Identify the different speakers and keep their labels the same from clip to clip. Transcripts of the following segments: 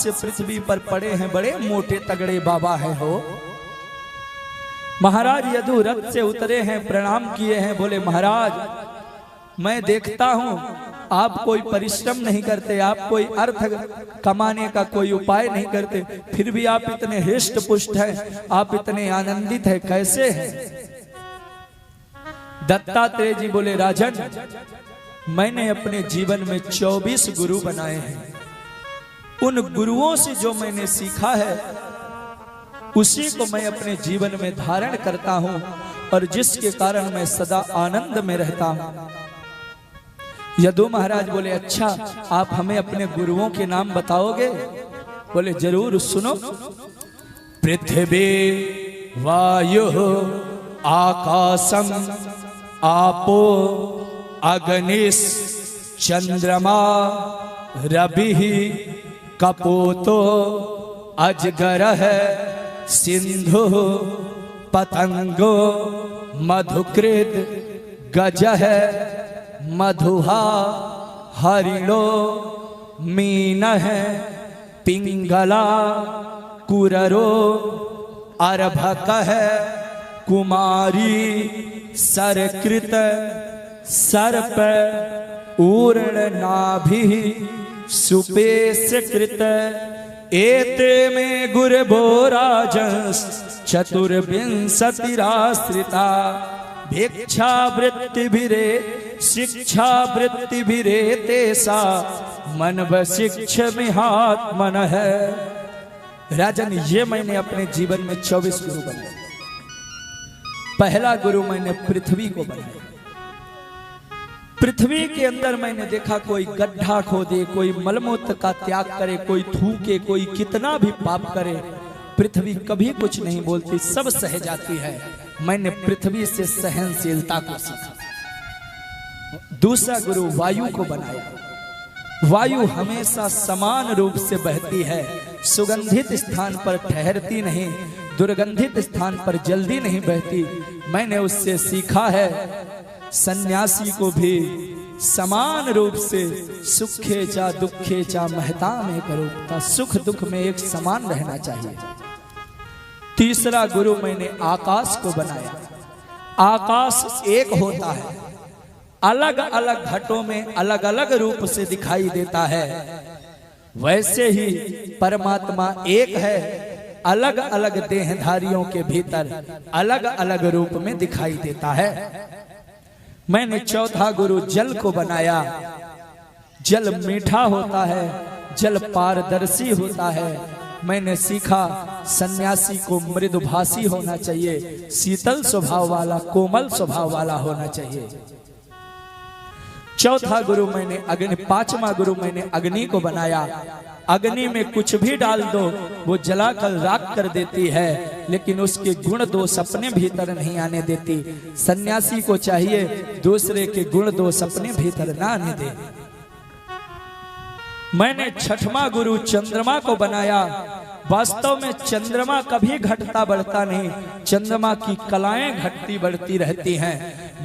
Speaker 1: से पृथ्वी पर पड़े हैं, बड़े मोटे तगड़े बाबा हैं हो। महाराज यदु रथ से उतरे हैं, प्रणाम किए हैं, बोले महाराज मैं देखता हूं आप कोई परिश्रम नहीं करते, आप कोई अर्थ कमाने का कोई उपाय नहीं करते, फिर भी आप इतने हृष्ट पुष्ट हैं, आप इतने आनंदित हैं, कैसे हैं? दत्तात्रेय जी बोले राजन, मैंने अपने जीवन में 24 गुरु बनाए हैं। उन गुरुओं से जो मैंने सीखा है उसी को मैं अपने जीवन में धारण करता हूं और जिसके कारण मैं सदा आनंद में रहता हूं। यदु महाराज बोले अच्छा, आप हमें अपने गुरुओं के नाम बताओगे? बोले जरूर, सुनो। पृथ्वी वायु आकाशम आपो अग्निश चंद्रमा रवि कपोतो अजगरः सिंधु पतंगो मधुकृत गजः मधुहा हरिणो मीनः पिंगला कुररो अर्भकः कुमारी सरकृत सर्प ऊर्णनाभिः सुपेशकृत एते में गुरभो राजंस चतुर्विंशतिराश्रिता भिक्षावृत्तिभिरे शिक्षावृत्तिभिरे तेसा मनव शिक्षमिहात्मन है। राजन, ये मैंने अपने जीवन में 24 गुरु बनाए। पहला गुरु मैंने पृथ्वी को बनाया। पृथ्वी के अंदर मैंने देखा कोई गड्ढा खोदे, कोई मलमूत्र का त्याग करे, कोई थूके, कोई कितना भी पाप करे, पृथ्वी कभी कुछ नहीं बोलती, सब सह जाती है। मैंने पृथ्वी से सहनशीलता को सीखा। दूसरा गुरु वायु को बनाया। वायु हमेशा समान रूप से बहती है, सुगंधित स्थान पर ठहरती नहीं, दुर्गंधित स्थान पर जल्दी नहीं बहती। मैंने उससे सीखा है सन्यासी को भी समान रूप से सुखे चा दुखे चा महता में करोता, सुख दुख में एक समान रहना चाहिए। तीसरा गुरु मैंने आकाश को बनाया। आकाश एक होता है, अलग अलग घटों में अलग अलग रूप से दिखाई देता है। वैसे ही परमात्मा एक है, अलग अलग देहधारियों के भीतर अलग अलग रूप में दिखाई देता है। मैंने चौथा गुरु जल को बनाया। जल मीठा होता है, जल पारदर्शी होता है। मैंने सीखा सन्यासी को मृदुभाषी होना चाहिए, शीतल स्वभाव वाला, कोमल स्वभाव वाला होना चाहिए। चौथा गुरु मैंने अग्नि, पांचवा गुरु मैंने अग्नि को बनाया। अग्नि में कुछ भी डाल दो वो जलाकर राख कर देती है, लेकिन उसके गुण दोष अपने भीतर नहीं आने देती। सन्यासी को चाहिए दूसरे के गुण दोष अपने भीतर ना आने दे। मैंने छठवां गुरु चंद्रमा को बनाया। वास्तव में चंद्रमा कभी घटता बढ़ता नहीं, चंद्रमा की कलाएं घटती बढ़ती रहती हैं।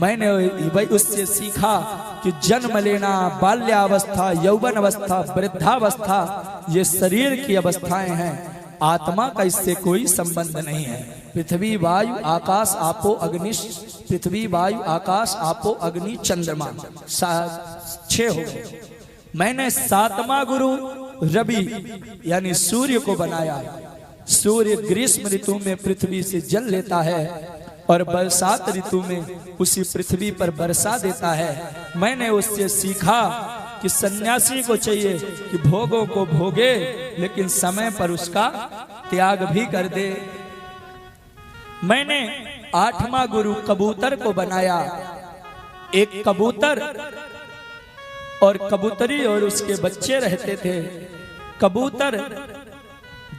Speaker 1: मैंने भाई उससे सीखा कि जन्म लेना, बाल्यावस्था, यौवन अवस्था, वृद्धावस्था, ये शरीर की अवस्थाएं हैं, आत्मा का इससे कोई संबंध नहीं है। पृथ्वी वायु आकाश आपो अग्नि, पृथ्वी वायु आकाश आपो अग्नि चंद्रमा, 6 हो गए। मैंने 7वां गुरु रवि यानी सूर्य को बनाया। सूर्य ग्रीष्म ऋतु में पृथ्वी से जल लेता है और बरसात ऋतु में उसी पृथ्वी पर बरसा देता है। मैंने उससे सीखा कि सन्यासी को चाहिए कि भोगों को भोगे लेकिन समय पर उसका त्याग भी कर दे। मैंने 8वां गुरु कबूतर को बनाया। एक कबूतर और कबूतरी और उसके बच्चे रहते थे। कबूतर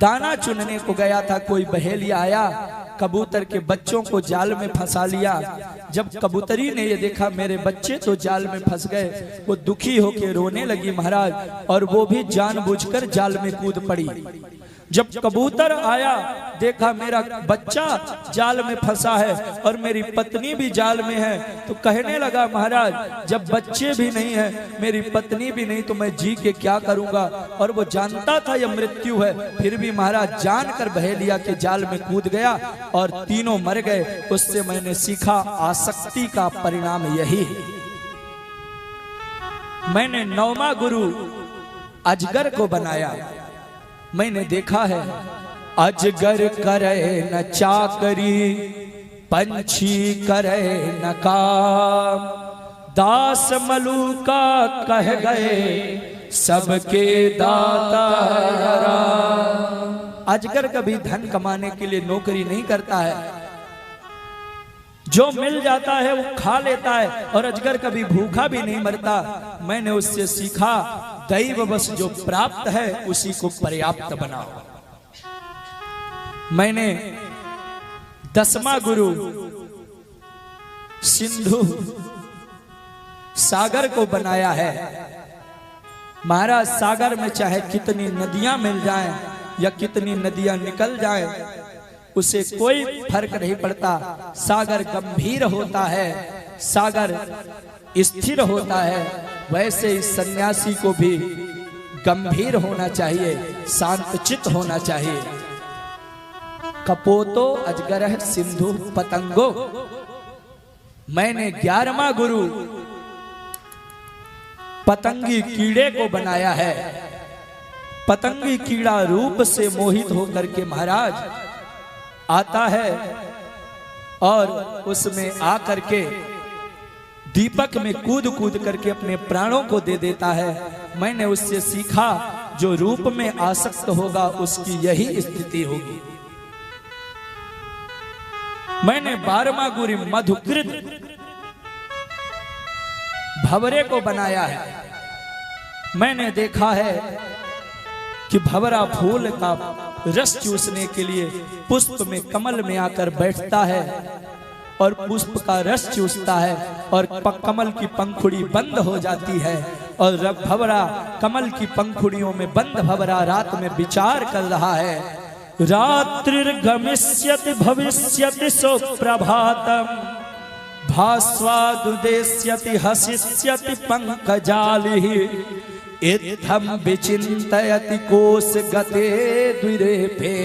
Speaker 1: दाना चुनने को गया था, कोई बहेलिया आया, कबूतर के बच्चों को जाल में फंसा लिया। जब कबूतरी ने ये देखा मेरे बच्चे तो जाल में फंस गए, वो दुखी होकर रोने लगी महाराज, और वो भी जानबूझकर जाल में कूद पड़ी। जब कबूतर आया, देखा मेरा बच्चा जाल में फंसा है और मेरी पत्नी भी जाल में है, तो कहने लगा महाराज जब बच्चे भी नहीं है, मेरी पत्नी भी नहीं, तो मैं जी के क्या करूंगा। और वो जानता था यह मृत्यु है, फिर भी महाराज जानकर बहेलिया के जाल में कूद गया और तीनों मर गए। उससे मैंने सीखा आसक्ति का परिणाम यही है। मैंने 9वां गुरु अजगर को बनाया। मैंने देखा है अजगर करे न चाकरी, पंछी करे न काम, दास मलूका कह गए सबके दाता राम। अजगर कभी धन कमाने के लिए नौकरी नहीं करता है, जो मिल जाता है वो खा लेता है, और अजगर कभी भूखा भी नहीं मरता। मैंने उससे सीखा दैव बस जो प्राप्त है उसी को पर्याप्त बनाओ। मैंने 10वां गुरु सिंधु सागर को बनाया है। महाराज सागर में चाहे कितनी नदियां मिल जाएं या कितनी नदियां निकल जाएं, उसे कोई फर्क नहीं पड़ता। सागर गंभीर होता है, सागर स्थिर होता है। वैसे इस सन्यासी को भी गंभीर होना चाहिए, शांतचित्त होना चाहिए। कपोतो अजगर सिंधु पतंगो। मैंने 11वां गुरु पतंगी कीड़े को बनाया है। पतंगी कीड़ा रूप से मोहित होकर के महाराज आता है और उसमें आकर के दीपक में कूद कूद करके अपने प्राणों को दे देता है। मैंने उससे सीखा जो रूप में आसक्त होगा उसकी यही स्थिति होगी। मैंने 12वां गुरु मधुकृत भंवरे को बनाया है। मैंने देखा है कि भंवरा फूल का रस चूसने के लिए पुष्प में कमल में आकर बैठता है और पुष्प का रस चूसता है, और कमल की पंखुड़ी बंद हो जाती है, और भंवरा कमल की पंखुड़ियों में बंद भंवरा रात में विचार कर रहा है। रात्रिर्गमिष्यति भविष्यति सो प्रभातम, भास्वादुदेष्यति हसिष्यति पंकजालिः, इत्थं विचिन्तयति कोश गते द्विरेफे,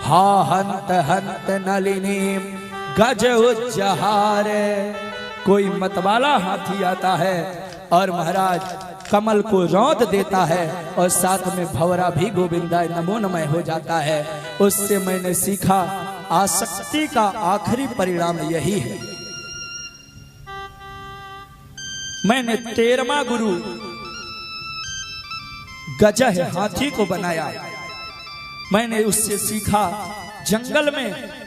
Speaker 1: हा हंत हंत नलिनीं गज उज्जहारे। कोई मतवाला हाथी आता है और महाराज कमल को रौंद देता है, और साथ में भंवरा भी गोविंदाय नमो नमः हो जाता है। उससे मैंने सीखा आसक्ति का आखिरी परिणाम यही है। मैंने 13वां गुरु गजह हाथी को बनाया। मैंने उससे सीखा जंगल में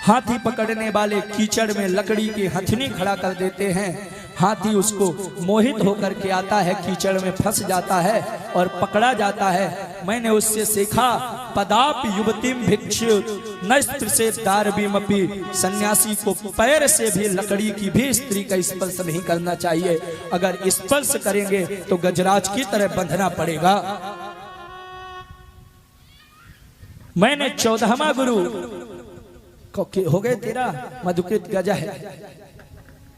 Speaker 1: हाथी पकड़ने वाले कीचड़ में लकड़ी की हथनी खड़ा कर देते हैं। हाथी उसको मोहित होकर के आता है, कीचड़ में फंस जाता है और पकड़ा जाता है। मैंने उससे सीखा पदाप युवतीम भिक्षु नस्त्र से दारबीमपि, सन्यासी को पैर से भी लकड़ी की भी स्त्री का स्पर्श नहीं करना चाहिए। अगर स्पर्श करेंगे तो गजराज की तरह बंधना पड़ेगा। मैंने 14वां गुरु हो गए 13 मधुकृत गजा है,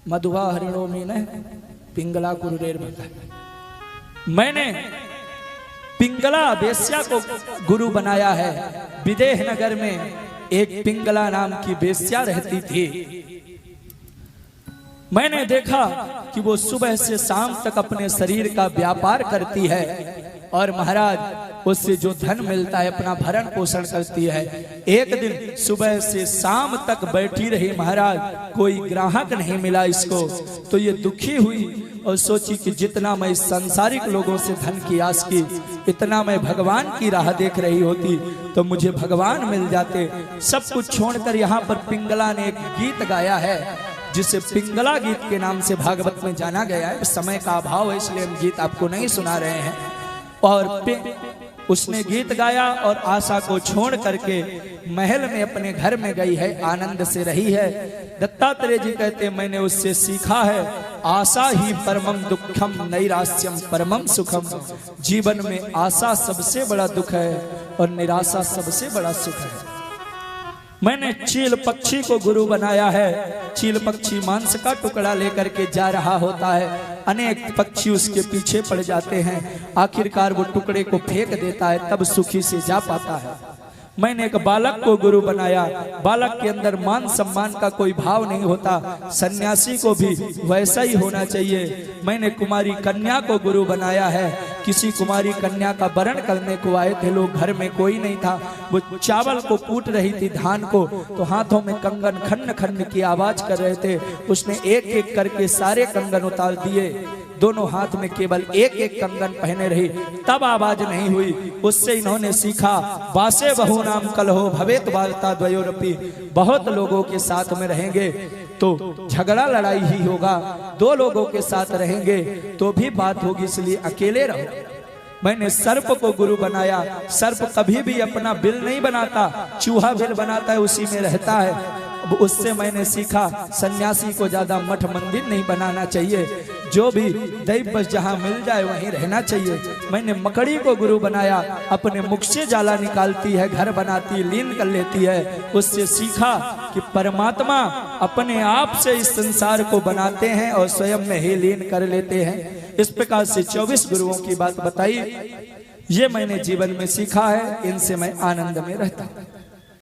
Speaker 1: मधुवा हरिणो मीन पिंगला गुरुरेर बता। मैंने पिंगला वेश्या को गुरु बनाया है। विदेह नगर में एक पिंगला नाम की वेश्या रहती थी। मैंने देखा कि वो सुबह से शाम तक अपने शरीर का व्यापार करती है, और महाराज उससे जो धन मिलता है अपना भरण पोषण करती है। एक दिन सुबह से शाम तक बैठी रही महाराज, कोई ग्राहक नहीं मिला इसको, तो ये दुखी हुई और सोची कि जितना मैं सांसारिक लोगों से धन की आस की, इतना मैं भगवान की राह देख रही होती तो मुझे भगवान मिल जाते। सब कुछ छोड़कर यहाँ पर पिंगला ने एक गीत गाया है जिसे पिंगला गीत के नाम से भागवत में जाना गया है। समय का अभाव है इसलिए हम गीत आपको नहीं सुना रहे हैं। और उसने गीत गाया और आशा को छोड़ करके महल में अपने घर में गई है, आनंद से रही है। दत्तात्रेय जी कहते मैंने उससे सीखा है आशा ही परमम दुखम नैराश्यम परमम सुखम। जीवन में आशा सबसे बड़ा दुख है और निराशा सबसे बड़ा सुख है। मैंने चील पक्षी को गुरु बनाया है। चील पक्षी मांस का टुकड़ा लेकर के जा रहा होता है, अनेक पक्षी उसके पीछे पड़ जाते हैं, आखिरकार वो टुकड़े को फेंक देता है, तब सुखी से जा पाता है। मैंने एक बालक को गुरु बनाया। बालक के अंदर मान सम्मान का कोई भाव नहीं होता, सन्यासी को भी वैसा ही होना चाहिए। मैंने कुमारी कन्या को गुरु बनाया है। किसी कुमारी कन्या का वरण करने को आए थे लोग, घर में कोई नहीं था, वो चावल को कूट रही थी, धान को, तो हाथों में कंगन खन्न खन्न की आवाज कर रहे थे। उसने एक एक करके सारे कंगन उतार दिए, दोनों हाथ में केवल एक एक कंगन पहने रही, तब आवाज नहीं हुई। उससे इन्होंने सीखा, बासे बहु नाम कलहो भवेत वार्ता द्वयोरपि। बहुत लोगों के साथ में रहेंगे तो झगड़ा लड़ाई ही होगा, दो लोगों के साथ रहेंगे तो भी बात होगी, इसलिए अकेले रहो। मैंने सर्प को गुरु बनाया। सर्प कभी भी अपना बिल नहीं बनाता, चूहा बिल बनाता है, उसी में रहता है। उससे मैंने सीखा, सन्यासी को ज्यादा मठ मंदिर नहीं बनाना चाहिए, जो भी दैव बस जहाँ मिल जाए वहीं रहना चाहिए। मैंने मकड़ी को गुरु बनाया। अपने मुख से जाला निकालती है, घर बनाती है, लीन कर लेती है। उससे सीखा कि परमात्मा अपने आप से इस संसार को बनाते हैं और स्वयं में ही लीन कर लेते हैं। इस प्रकार से 24 गुरुओं की बात बताई। ये मैंने जीवन में सीखा है, इनसे मैं आनंद में रहता हूँ।